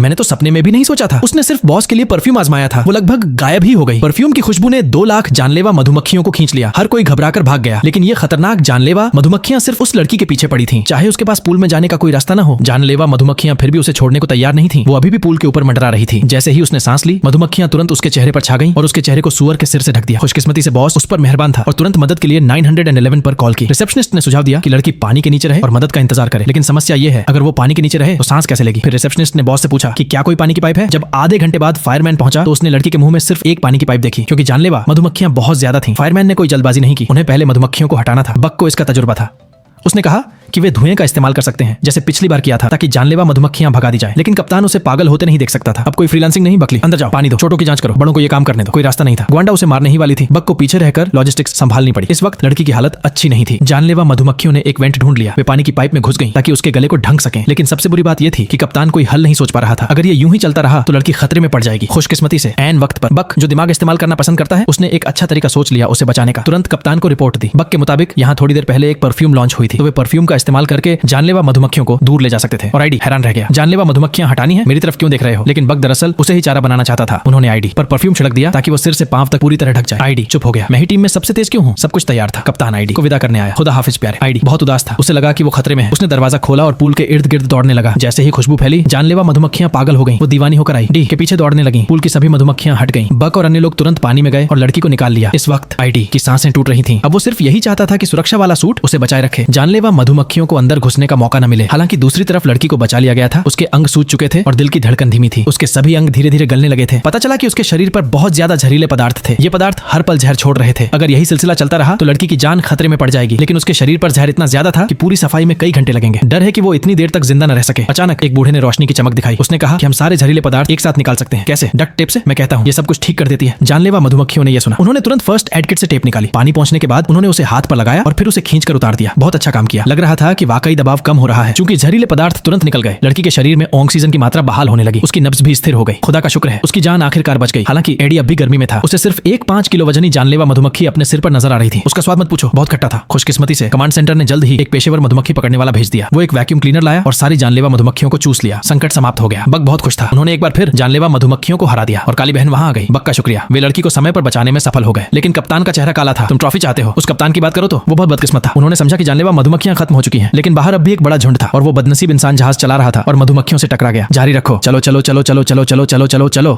मैंने तो सपने में भी नहीं सोचा था। उसने सिर्फ बॉस के लिए परफ्यूम आजमाया था, वो लगभग गायब ही हो गई। परफ्यूम की खुशबू ने 2 लाख जानलेवा मधुमक्खियों को खींच लिया। हर कोई घबराकर भाग गया, लेकिन ये खतरनाक जानलेवा मधुमक्खियां सिर्फ उस लड़की के पीछे पड़ी थीं। चाहे उसके पास पूल में जाने का कोई रास्ता न हो, जानलेवा मधुमक्खियां फिर भी उसे छोड़ने को तैयार नहीं थी। वो अभी भी पूल के ऊपर मंडरा रही थी। जैसे ही उसने सांस ली, मधुमक्खियां तुरंत उसके चेहरे पर छा गईं और उसके चेहरे को सुअर के सिर से ढक दिया। खुशकिस्मती से बॉस उस पर मेहरबान था और तुरंत मदद के लिए 911 पर कॉल की। रिसेप्शनिस्ट ने सुझाव दिया कि लड़की पानी के नीचे रहे और मदद का इंतजार करे, लेकिन समस्या ये है, अगर वो पानी के नीचे रहे तो सांस कैसे लेगी। फिर रिसेप्शनिस्ट ने बॉस से पूछा कि क्या कोई पानी की पाइप है। जब आधे घंटे बाद फायरमैन पहुंचा तो उसने लड़की के मुंह में सिर्फ एक पानी की पाइप देखी, क्योंकि जानलेवा मधुमक्खियां बहुत ज्यादा थीं। फायरमैन ने कोई जल्दबाजी नहीं की, उन्हें पहले मधुमक्खियों को हटाना था। बक को इसका तजुर्बा था। उसने कहा कि वे धुएं का इस्तेमाल कर सकते हैं, जैसे पिछली बार किया था, ताकि जानलेवा मधुमक्खियां भगा दी जाए। लेकिन कप्तान उसे पागल होते नहीं देख सकता था। अब कोई फ्रीलांसिंग नहीं बकली, अंदर जाओ, पानी दो, छोटों की जांच करो, बड़ों को ये काम करने दो। कोई रास्ता नहीं था। ग्वांडा उसे मारने ही वाली थी। बक को पीछे रहकर लॉजिस्टिक्स संभालनी पड़ी। इस वक्त लड़की की हालत अच्छी नहीं थी। जानलेवा मधुमक्खियों ने एक वेंट ढूंढ लिया। वे पानी की पाइप में घुस गई ताकि उसके गले को ढंक सकें। लेकिन सबसे बुरी बात यह थी कि कप्तान कोई हल नहीं सोच पा रहा था। अगर ये यूं ही चलता रहा तो लड़की खतरे में पड़ जाएगी। खुशकिस्मती से ऐन वक्त पर बक, जो दिमाग इस्तेमाल करना पसंद करता है, उसने एक अच्छा तरीका सोच लिया उसे बचाने का। तुरंत कप्तान को रिपोर्ट दी। बक के मुताबिक यहाँ थोड़ी देर पहले एक परफ्यूम लॉन्च हुई थी, तो वे परफ्यूम का इस्तेमाल करके जानलेवा मधुमक्खियों को दूर ले जा सकते थे। और आईडी हैरान रह गया। जानलेवा मधुमक्खियां हटानी है, मेरी तरफ क्यों देख रहे हो। लेकिन बक दरअसल उसे ही चारा बनाना चाहता था। उन्होंने आईडी पर परफ्यूम छिड़क दिया ताकि वो सिर से पांव तक पूरी तरह ढक जाए। आईडी चुप हो गया। मैं ही टीम में सबसे तेज क्यों हूँ। सब कुछ तैयार था। कप्तान आईडी को विदा करने आया। खुदा हाफिज प्यारे। आईडी बहुत उदास था। उसे लगा कि वो खतरे में है। उसने दरवाजा खोला और पूल के इर्द गिर्द दौड़ने लगा। जैसे ही खुशबू फैली, जानलेवा मधुमक्खियां पागल हो गई। वो दीवानी होकर आई डी के पीछे दौड़ने लगी। पूल की सभी मधुमक्खियां हट गईं। बक और अन्य लोग तुरंत पानी में गए और लड़की को निकाल लिया। इस वक्त आईडी की सांसें टूट रही थीं। अब वो सिर्फ यही चाहता था कि सुरक्षा वाला सूट उसे बचाए रखे, जानलेवा मधुमक्खियों को अंदर घुसने का मौका न मिले। हालांकि दूसरी तरफ लड़की को बचा लिया गया था। उसके अंग सूज चुके थे और दिल की धड़कन धीमी थी। उसके सभी अंग धीरे धीरे गलने लगे थे। पता चला कि उसके शरीर पर बहुत ज्यादा जहरीले पदार्थ थे। ये पदार्थ हर पल जहर छोड़ रहे थे। अगर यही सिलसिला चलता रहा तो लड़की की जान खतरे में पड़ जाएगी। लेकिन उसके शरीर पर जहर इतना ज्यादा था कि पूरी सफाई में कई घंटे लगेंगे। डर है कि वो इतनी देर तक जिंदा न रह सके। अचानक एक बूढ़े ने रोशनी की चमक दिखाई। उसने कहा कि हम सारे जहरीले पदार्थ एक साथ निकाल सकते हैं। कैसे। डक्ट टेप से। मैं कहता हूँ ये सब कुछ ठीक कर देती है। जानलेवा मधुमक्खियों ने यह सुना। उन्होंने तुरंत फर्स्ट एड किट से टेप निकाली। पानी पहुंचने के बाद उन्होंने उसे हाथ पर लगाया और फिर उसे खींचकर उतार दिया। बहुत अच्छा काम किया। लग रहा था कि वाकई दबाव कम हो रहा है। चूंकि जहरीले पदार्थ तुरंत निकल गए, लड़की के शरीर में ऑक्सीजन की मात्रा बहाल होने लगी। उसकी नब्ज भी स्थिर हो गई। खुदा का शुक्र है, उसकी जान आखिरकार बच गई। हालांकि एडी अब भी गर्मी में था। उसे सिर्फ एक 5 किलो वजनी जानलेवा मधुमक्खी अपने सिर पर नजर आ रही थी। उसका स्वाद मत पूछो, बहुत खट्टा था। खुशकिस्मती से कमांड सेंटर ने जल्द ही एक पेशेवर मधुमक्खी पकड़ने वाला भेज दिया। वो एक वैक्यूम क्लीनर लाया और सारी जानलेवा मधुमक्खियों को चूस लिया। संकट समाप्त हो गया। बक बहुत खुश था। उन्होंने एक बार फिर जानलेवा मधुमक्खियों को हरा दिया और काली बहन वहां आ गई। बक का शुक्रिया, वे लड़की को समय पर बचाने में सफल हो गए। लेकिन कप्तान का चेहरा काला था। तुम ट्रॉफी चाहते हो। उस कप्तान की बात करो तो वो बहुत बदकिस्मत था। उन्होंने समझा कि जानलेवा मधुमक्खियां खत्म हो चुकी हैं, लेकिन बाहर अब भी एक बड़ा झुंड था और वो बदनसीब इंसान जहाज चला रहा था और मधुमक्खियों से टकरा गया। जारी रखो। चलो चलो चलो चलो चलो चलो चलो चलो चलो।